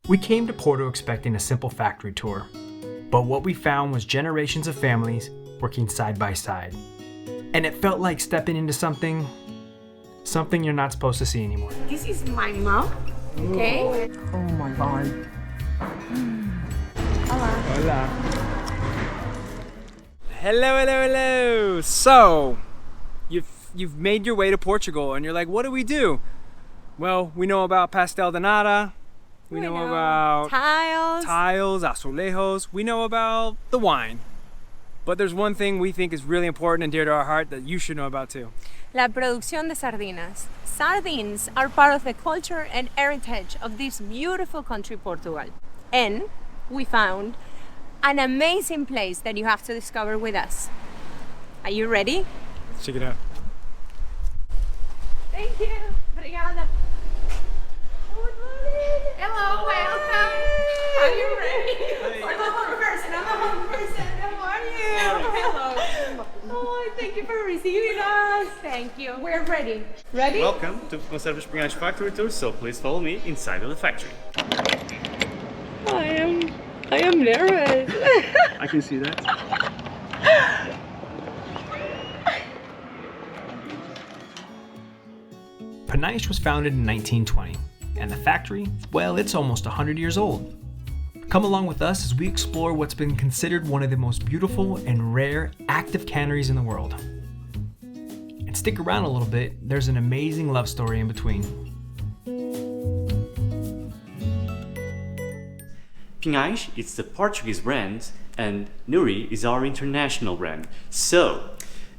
We came to Porto expecting a simple factory tour, but what we found was generations of families working side by side. And it felt like stepping into something you're not supposed to see anymore. This is my mom, okay? Oh my God. Hola. Hola. Hello. So, you've made your way to Portugal and you're like, what do we do? Well, we know about pastel de nata. We know about tiles, azulejos. We know about the wine. But there's one thing we think is really important and dear to our heart that you should know about too. La producción de sardinas. Sardines are part of the culture and heritage of this beautiful country, Portugal. And we found an amazing place that you have to discover with us. Are you ready? Let's check it out. Thank you. Obrigada. Hello, welcome. Are you ready? I'm a home person. How are you? Hello. Oh, thank you for receiving us. Thank you. We're ready. Ready? Welcome to Conservas Pinhais factory tour, so please follow me inside of the factory. I am nervous. I can see that. Pinhais was founded in 1920, and the factory, well, it's almost 100 years old. Come along with us as we explore what's been considered one of the most beautiful and rare active canneries in the world. And stick around a little bit, there's an amazing love story in between. Pinhais is the Portuguese brand and Nuri is our international brand. So,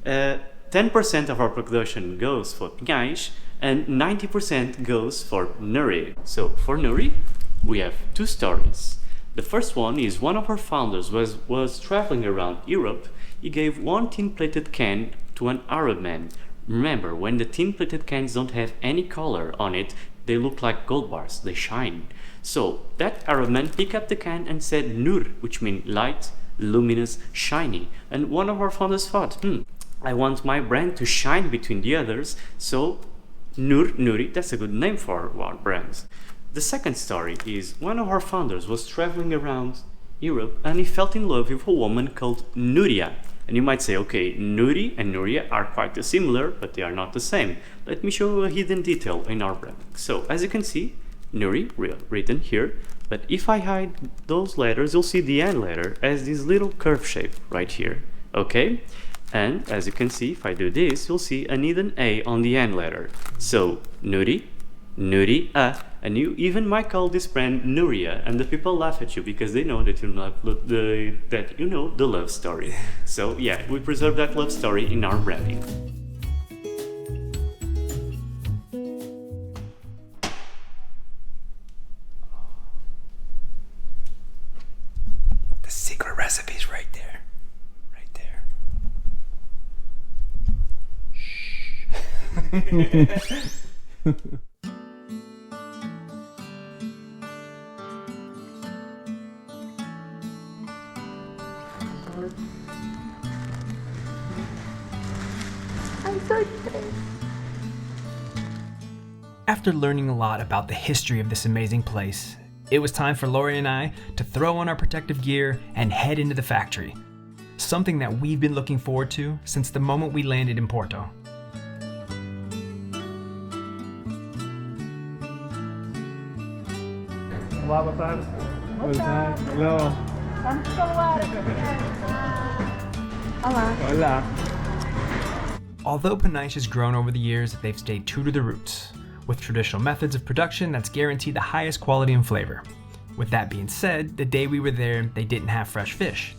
10% of our production goes for Pinhais and 90% goes for Nuri. So, for Nuri, we have two stories. The first one is one of our founders was traveling around Europe. He gave one tin-plated can to an Arab man. Remember, when the tin-plated cans don't have any color on it, they look like gold bars, they shine. So that Arab man picked up the can and said Nur, which means light, luminous, shiny. And one of our founders thought, I want my brand to shine between the others, so Nuri, that's a good name for our brands. The second story is one of our founders was traveling around Europe and he fell in love with a woman called Nuria. And you might say, okay, Nuri and Nuria are quite similar, but they are not the same. Let me show you a hidden detail in our brand. So, as you can see, Nuri, written here, but if I hide those letters, you'll see the N letter as this little curve shape right here, okay? And as you can see, if I do this, you'll see an hidden A on the N letter. So, Nuri, Nuria, and you even might call this brand Nuria, and the people laugh at you because they know that you know the love story. So yeah, we preserve that love story in our branding. The secret recipe's right there. Shh. I'm so excited. After learning a lot about the history of this amazing place, it was time for Lori and I to throw on our protective gear and head into the factory. Something that we've been looking forward to since the moment we landed in Porto. Olá, boa tarde. Boa tarde. Hello. Vamos falar. Olá. Hola. Although Pinhais has grown over the years, they've stayed true to the roots, with traditional methods of production that's guaranteed the highest quality and flavor. With that being said, the day we were there, they didn't have fresh fish.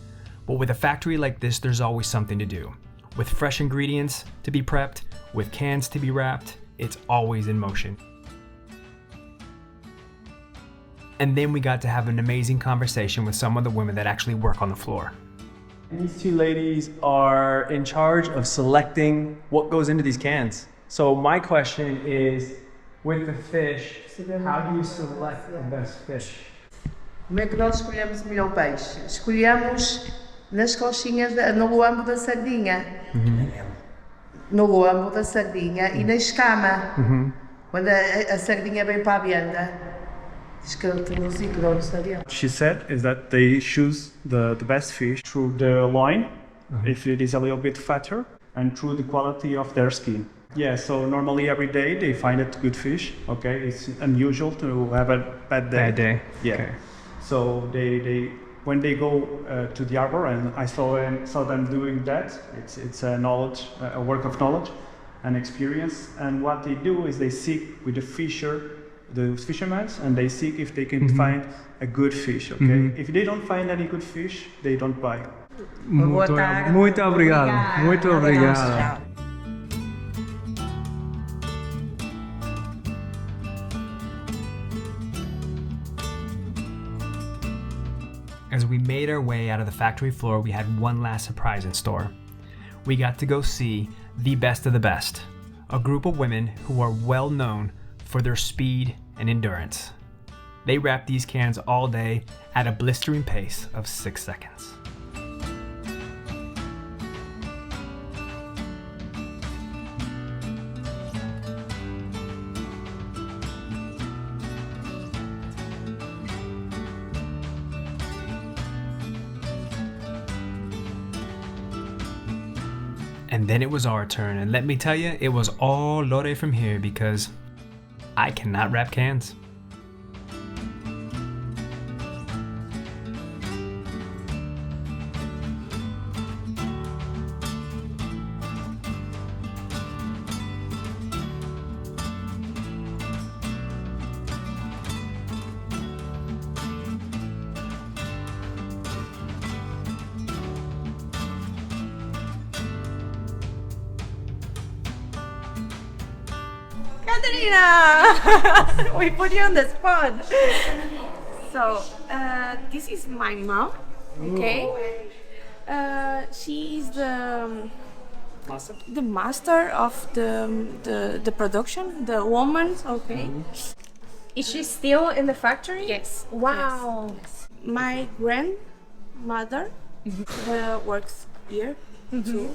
But with a factory like this, there's always something to do. With fresh ingredients to be prepped, with cans to be wrapped, it's always in motion. And then we got to have an amazing conversation with some of the women that actually work on the floor. These two ladies are in charge of selecting what goes into these cans. So my question is, with the fish, how do you select the best fish? Como é que nós escolhemos o melhor peixe? Escolhemos nas conchinhas, no lombo da sardinha. No lombo da sardinha e na escama. Quando a sardinha vem para a venda. She said is that they choose the best fish through the loin, if it is a little bit fatter, and through the quality of their skin. Yeah, so normally every day they find it good fish. Okay, it's unusual to have a bad day. Bad day. Yeah. Okay. So they when they go to the harbor, and I saw them doing that. It's a knowledge, a work of knowledge and experience. And what they do is they seek with the fishermen, and they seek if they can find a good fish. Okay, if they don't find any good fish, they don't buy. Muito obrigado. Muito obrigado. As we made our way out of the factory floor, we had one last surprise in store. We got to go see the best of the best, a group of women who are well known for their speed and endurance. They wrap these cans all day at a blistering pace of 6 seconds. And then it was our turn, and let me tell you, it was all Lore from here because I cannot wrap cans. Katerina! We put you on the spot. So, this is my mom, okay? She is the master of the production, the woman, okay? Is she still in the factory? Yes. Wow. Yes. My grandmother works here too.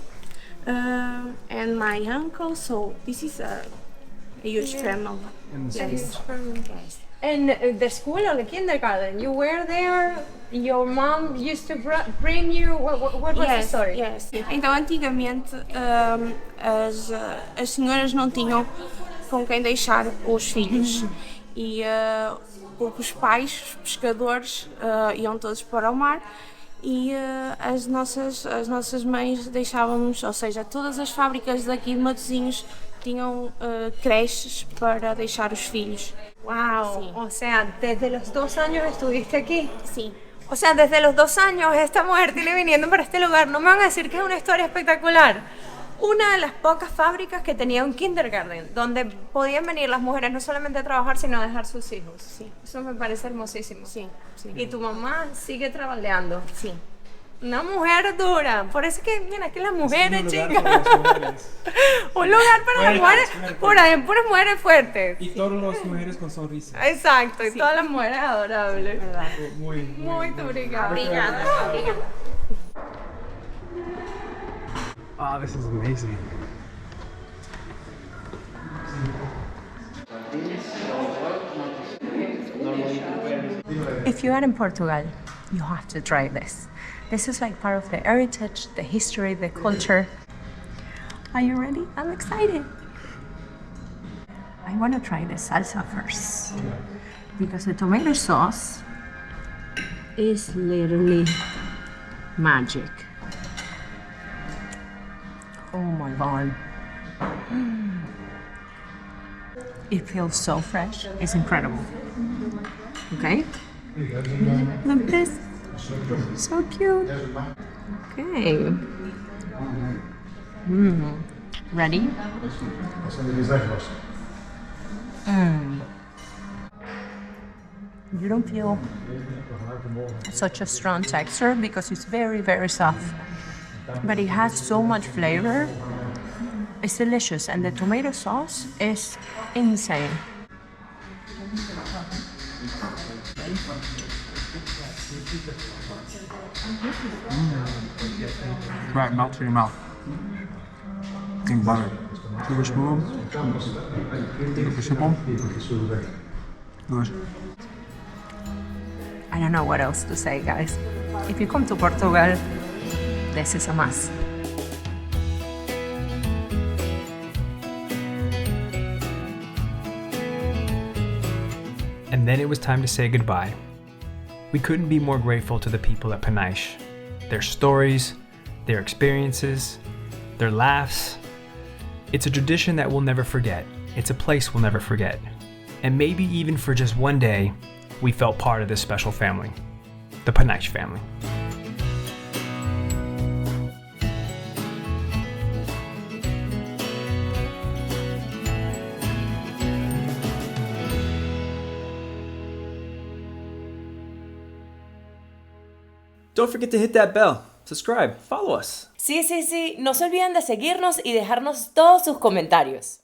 And my uncle, so this is a huge family. Yes. And the school or the kindergarten, you were there? Your mom used to bring you? What was the story? Yes. Então, antigamente, as senhoras não tinham com quem deixar os filhos. E porque os pais, os pescadores, iam todos para o mar. E as nossas mães deixávamos, ou seja, todas as fábricas daqui de Matosinhos tinham creches para deixar os filhos. Wow, Sí. o sea, desde los 2 años estuviste aquí. Sí. O sea, desde los 2 años esta mujer tiene viniendo para este lugar. No me van a decir que es una historia espectacular. Una de las pocas fábricas que tenía un kindergarten, donde podían venir las mujeres no solamente a trabajar, sino a dejar sus hijos. Sí. Eso me parece hermosísimo. Sí, sí. Y tu mamá sigue trabajando. Sí. Una mujer dura. Por eso que, mira, aquí las mujeres, chicas. Un lugar para las mujeres, puras mujeres fuertes. Y todas las mujeres con sonrisa. Exacto, y todas las mujeres adorables. Verdad. Muy obrigada. Obrigada. Oh, this is amazing. If you are in Portugal, you have to try this. This is like part of the heritage, the history, the culture. Are you ready? I'm excited. I want to try the salsa first because the tomato sauce is literally magic. Oh my god. It feels so fresh. It's incredible. Okay? Look at this. So cute. Okay. Ready? You don't feel such a strong texture because it's very, very soft. But it has so much flavor. It's delicious, and the tomato sauce is insane. Right, melt in your mouth. Think butter. Super smooth. Super simple. Delicious. don't know what else to say, guys. If you come to Portugal, this is a must. And then it was time to say goodbye. We couldn't be more grateful to the people at Pinhais. Their stories, their experiences, their laughs. It's a tradition that we'll never forget. It's a place we'll never forget. And maybe even for just one day, we felt part of this special family, the Pinhais family. Don't forget to hit that bell, subscribe, follow us. Sí, no se olviden de seguirnos y dejarnos todos sus comentarios.